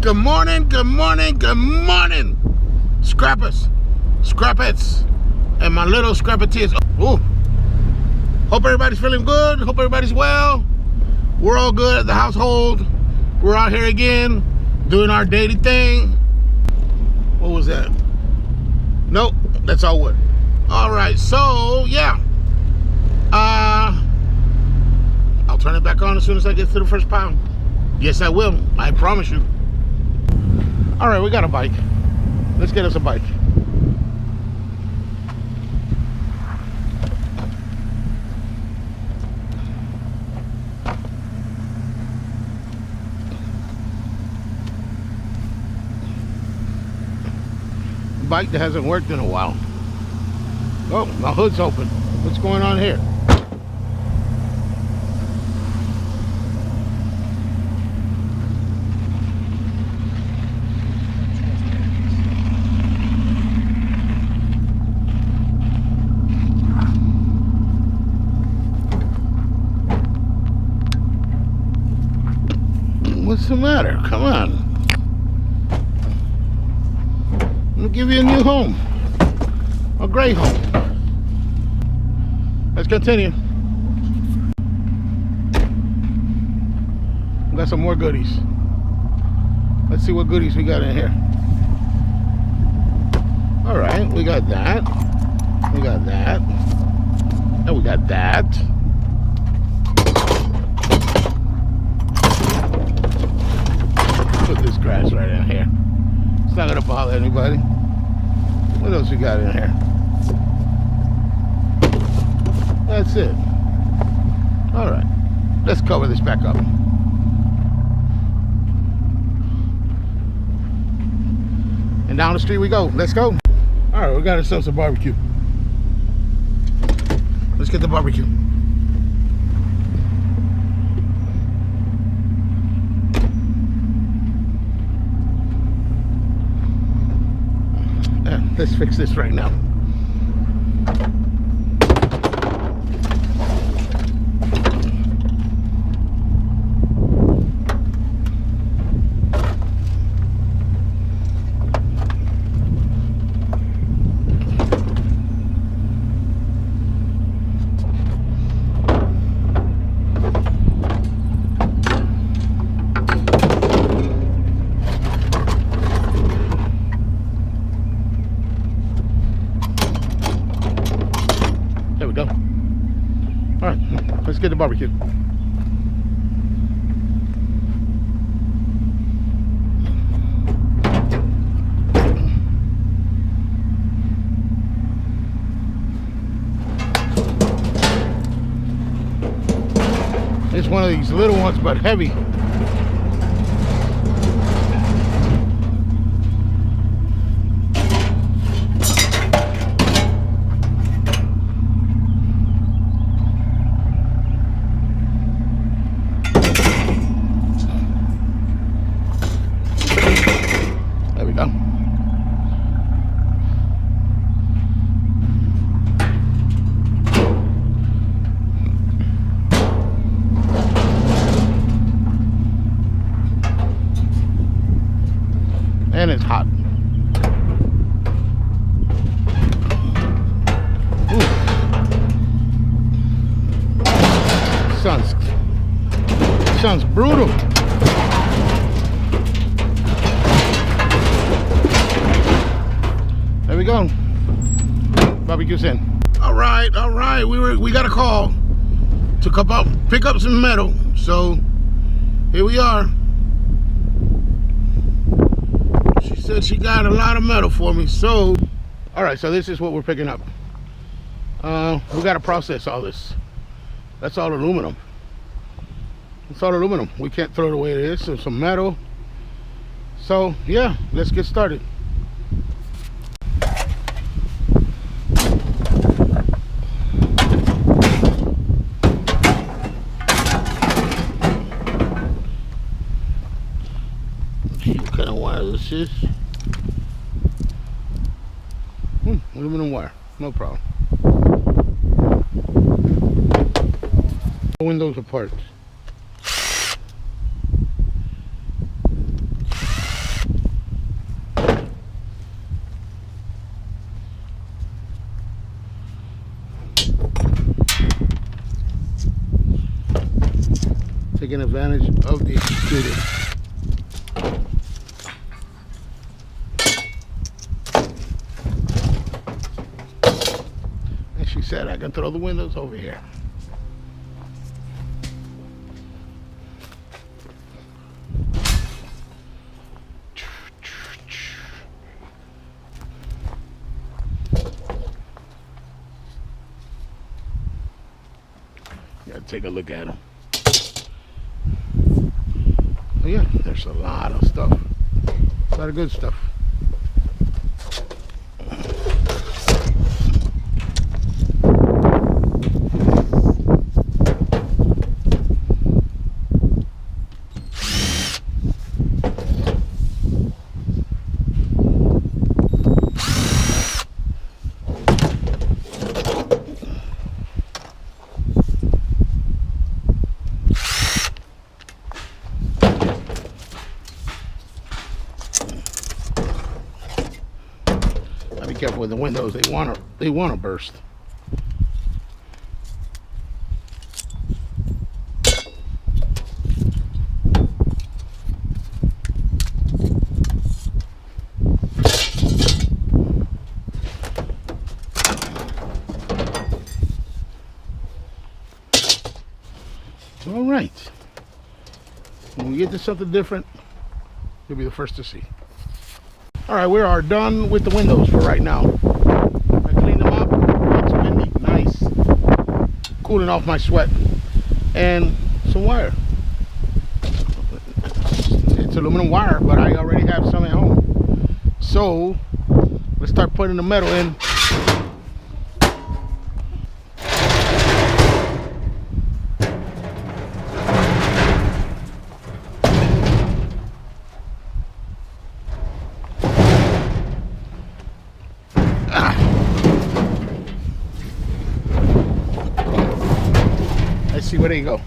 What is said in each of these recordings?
Good morning, good morning, good morning, scrappers, scrapettes, and my little scrapeteers. Ooh. Hope everybody's feeling good. Hope everybody's well. We're all good at the household. We're out here again, doing our daily thing. What was that? Nope, that's all wood. All right, so yeah. I'll turn it back on as soon as I get to the first pound. Yes, I will. I promise you. All right, we got a bike. Let's get us a bike. Bike that hasn't worked in a while. Oh, my hood's open. What's going on here? What's the matter? Come on. I'm gonna give you a new home. A great home. Let's continue. We got some more goodies. Let's see what goodies we got in here. All right, we got that. We got that. And we got that. Put this grass right in here. It's not gonna bother anybody. What else we got in here? That's it. All right, let's cover this back up. And down the street we go. Let's go. All right, we got ourselves a barbecue. Let's get the barbecue. Let's fix this right now. There we go. All right, let's get the barbecue. It's one of these little ones, but heavy. And it's hot. Ooh. Sun's brutal. There we go. Barbecue's in. All right. We got a call to come up, pick up some metal. So here we are. She said she got a lot of metal for me. So, all right. So this is what we're picking up. We got to process all this. That's all aluminum. It's all aluminum. We can't throw it away. It is. So some metal. So yeah, let's get started. What kind of wire this is? Aluminum wire. No problem. Windows apart. taking advantage of the extruder. And she said I can throw the windows over here. Gotta take a look at them. Oh yeah, there's a lot of stuff. A lot of good stuff. Be careful with the windows. They want to burst. All right. When we get to something different, you'll be the first to see. All right, we are done with the windows for right now. I cleaned them up. It's windy, nice, cooling off my sweat, and some wire. It's aluminum wire, but I already have some at home. So let's start putting the metal in. See where they go.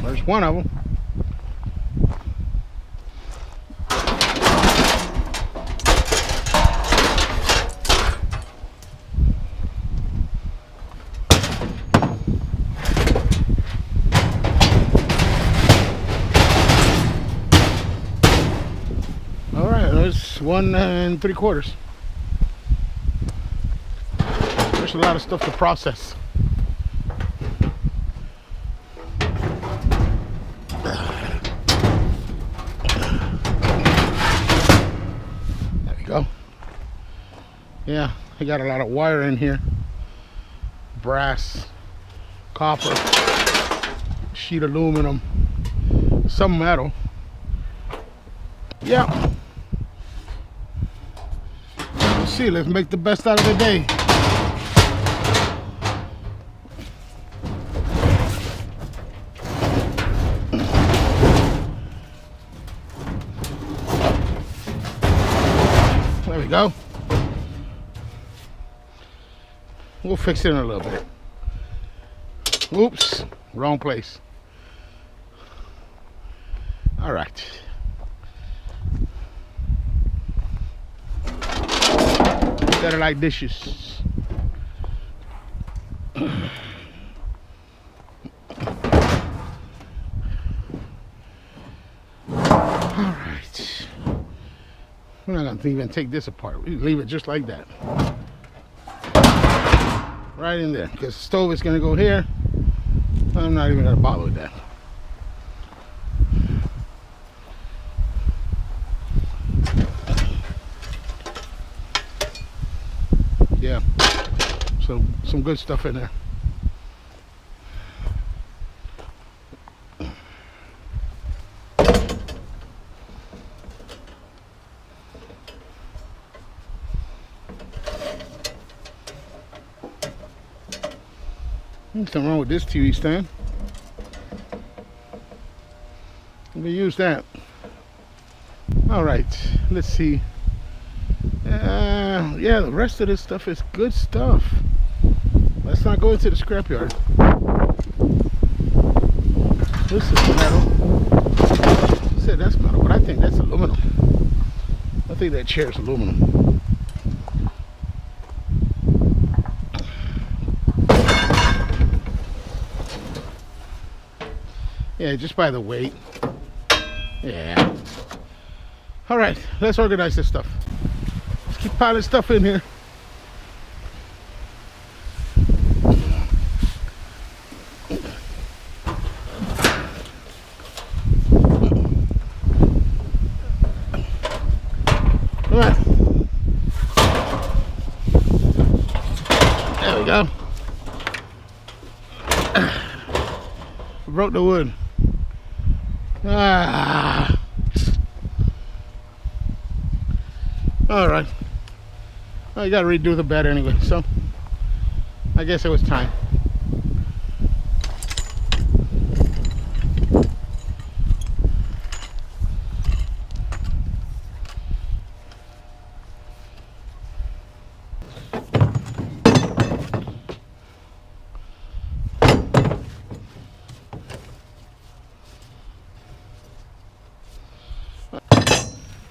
There's one of them. There's 1 3/4. There's a lot of stuff to process. There we go. Yeah, I got a lot of wire in here. Brass, copper, sheet aluminum, some metal. Yeah. See, let's make the best out of the day. There we go. We'll fix it in a little bit. Oops, wrong place. All right. Better like dishes. All right. We're not gonna even take this apart. We leave it just like that. Right in there. Because the stove is gonna go here. I'm not even gonna bother with that. Yeah, so some good stuff in there. Nothing wrong with this TV stand. We use that. All right, let's see. Yeah, the rest of this stuff is good stuff. Let's not go into the scrapyard. This is metal. I said that's metal, but I think that's aluminum. I think think that chair's aluminum. Yeah, just by the weight. Yeah. All right, let's organize this stuff. Let's keep piling stuff in here. All right. There we go. Broke the wood. Ah. All right. Well, you gotta redo the bed anyway, so I guess it was time.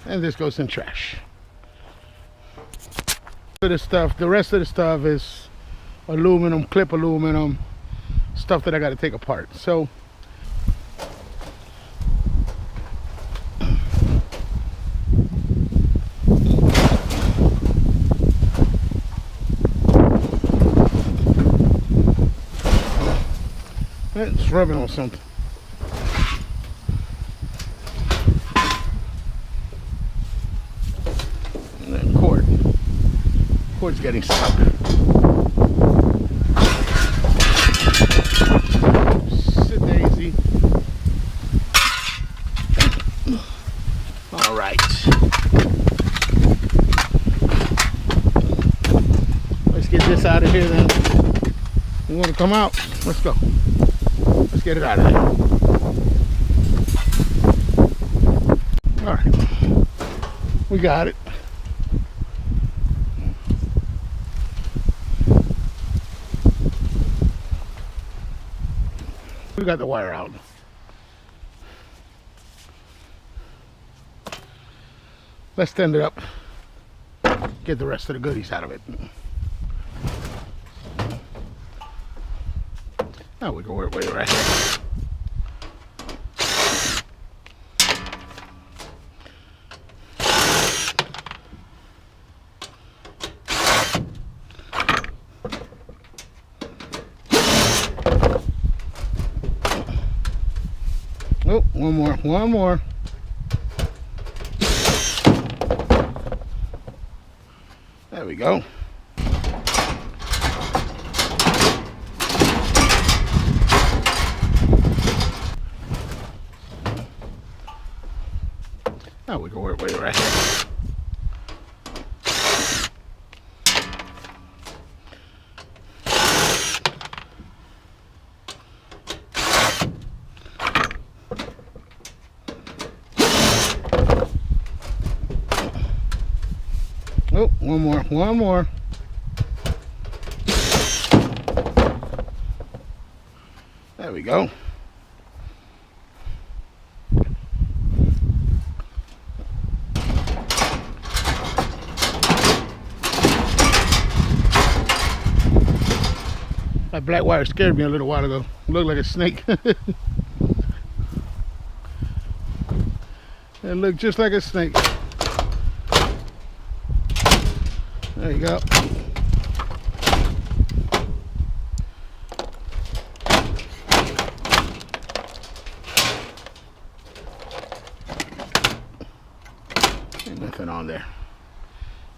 And this goes in trash. The rest of the stuff is aluminum, clip aluminum, stuff that I got to take apart. So it's rubbing on something. Cord's getting stuck. Sit daisy. All right. Let's get this out of here then. You want to come out? Let's go. Let's get it out of there. All right. We got it. We got the wire out. Let's stand it up. Get the rest of the goodies out of it. Now we go where we're at. Oh, one more. There we go. Now we go where we're at. Oh, one more. There we go. That black wire scared me a little while ago. It looked like a snake. It looked just like a snake. There you go. Ain't nothing on there.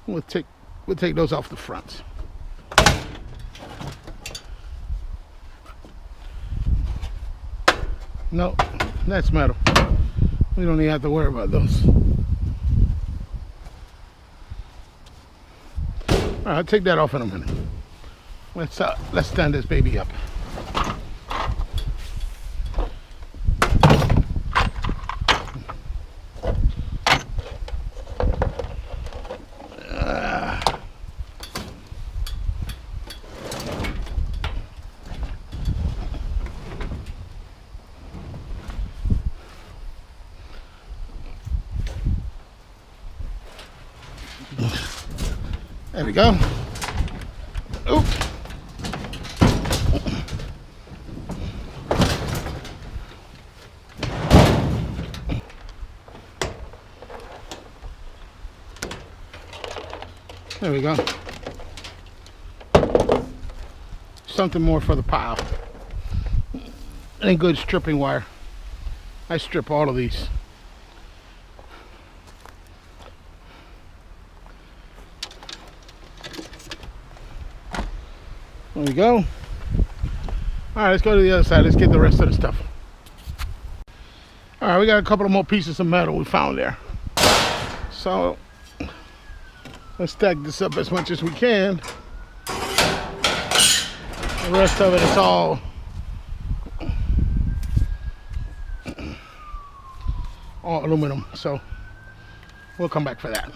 We'll take those off the front. No, that's metal. We don't even have to worry about those. All right, I'll take that off in a minute. Let's stand this baby up. There we go. Oop. There we go. Something more for the pile. And good stripping wire. I strip all of these. There we go. All right, let's go to the other side. Let's get the rest of the stuff. All right, we got a couple of more pieces of metal we found there. So let's stack this up as much as we can. The rest of it is all aluminum, so we'll come back for that.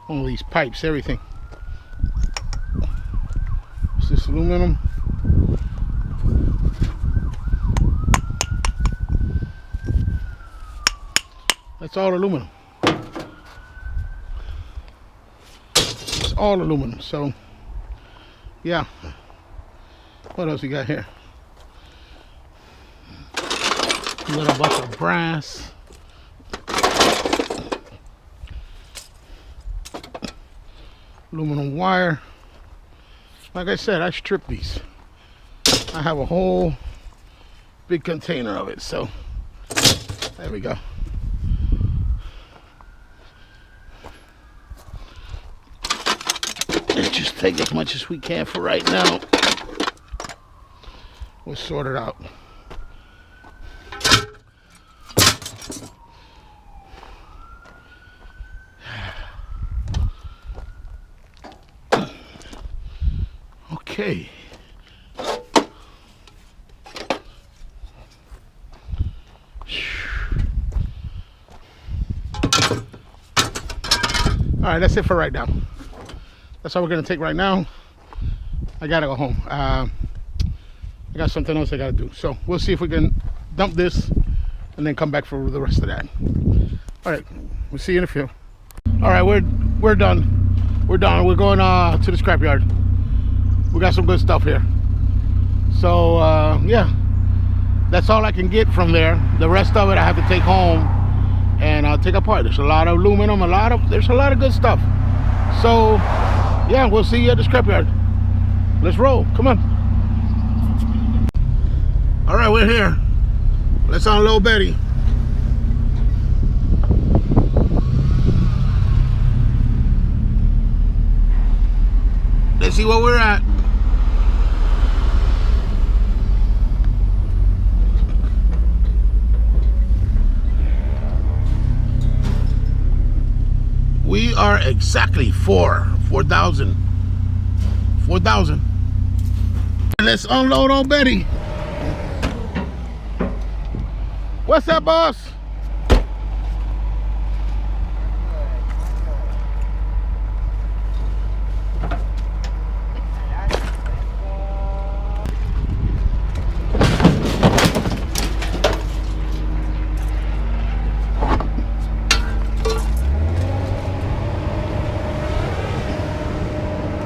All these pipes, everything. Is this aluminum? That's all aluminum. It's all aluminum. So, yeah. What else we got here? A little bunch of brass. Aluminum wire. Like I said, I strip these. I have a whole big container of it. So, there we go. Let's just take as much as we can for right now. We'll sort it out. Okay. All right, that's it for right now. That's all we're gonna take right now. I gotta go home. I got something else I gotta do. So we'll see if we can dump this and then come back for the rest of that. All right, we'll see you in a few. All right, we're done. We're done. We're going to the scrapyard. We got some good stuff here. So yeah, that's all I can get from there. The rest of it I have to take home and take apart. There's a lot of aluminum, there's a lot of good stuff. So yeah, we'll see you at the scrapyard. Let's roll. Come on. All right, we're here. Let's unload Betty. Let's see where we're at. We are exactly 4,000. Let's unload on Betty. What's up, boss?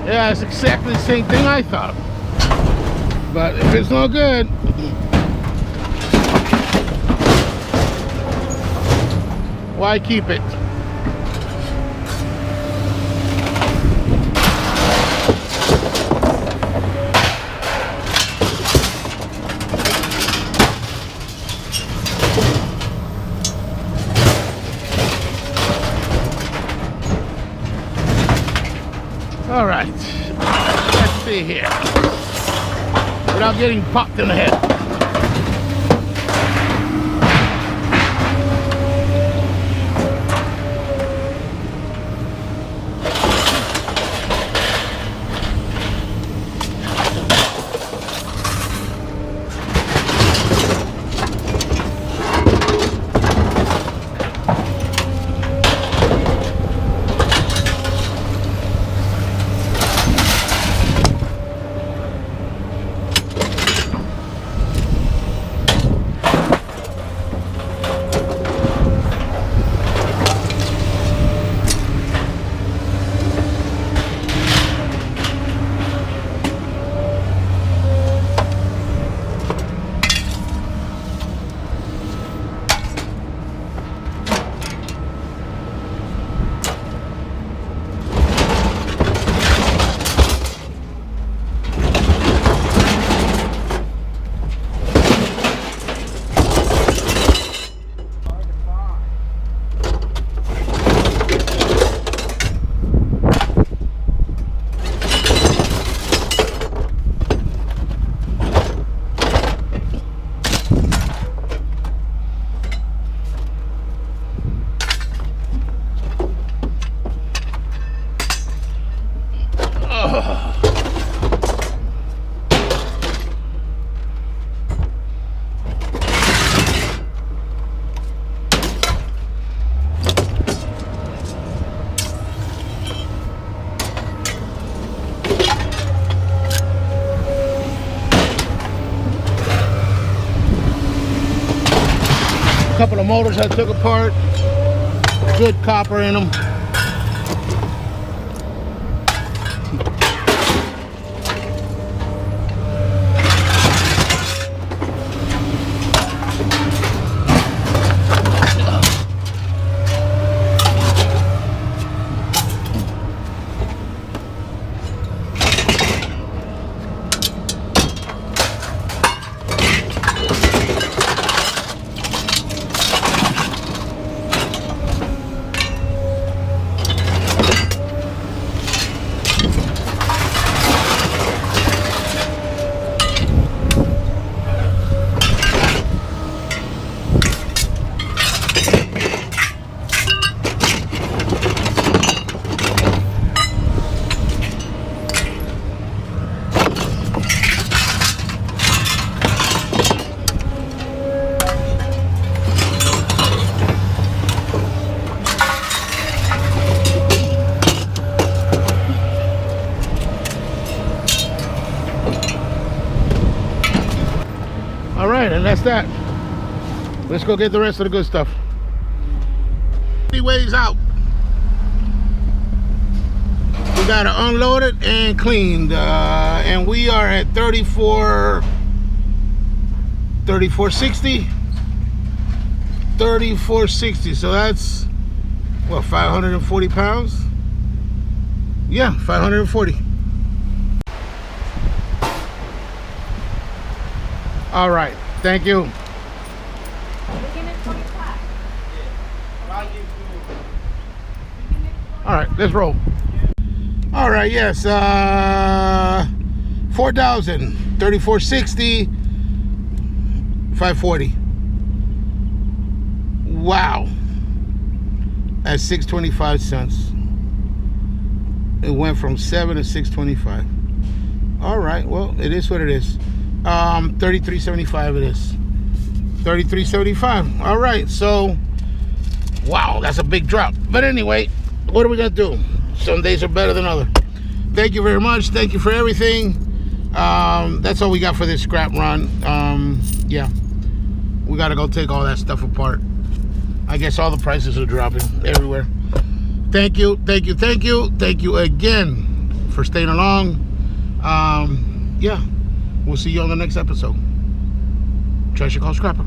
Yeah, it's exactly the same thing I thought. But if it's no good, why keep it? All right, let's see here. Without getting popped in the head. A couple of motors I took apart. Good copper in them. All right, and that's that. Let's go get the rest of the good stuff. Ways out. We got to unload it and cleaned, and we are at 3460. So that's what, 540 pounds? Yeah, 540. All right, thank you. All right, let's roll. All right, yes, 4,000, 3460, 540. Wow, that's 625 cents. It went from 7 to 625. All right, well, it is what it is. 33.75 it is. 33.75. All right, so wow, that's a big drop. But anyway, what are we gonna do? Some days are better than others. Thank you very much. Thank you for everything. That's all we got for this scrap run. Yeah, we gotta go take all that stuff apart. I guess all the prices are dropping everywhere. Thank you, thank you, thank you, thank you again for staying along. Yeah, we'll see you on the next episode. Treasure Called Scrapper.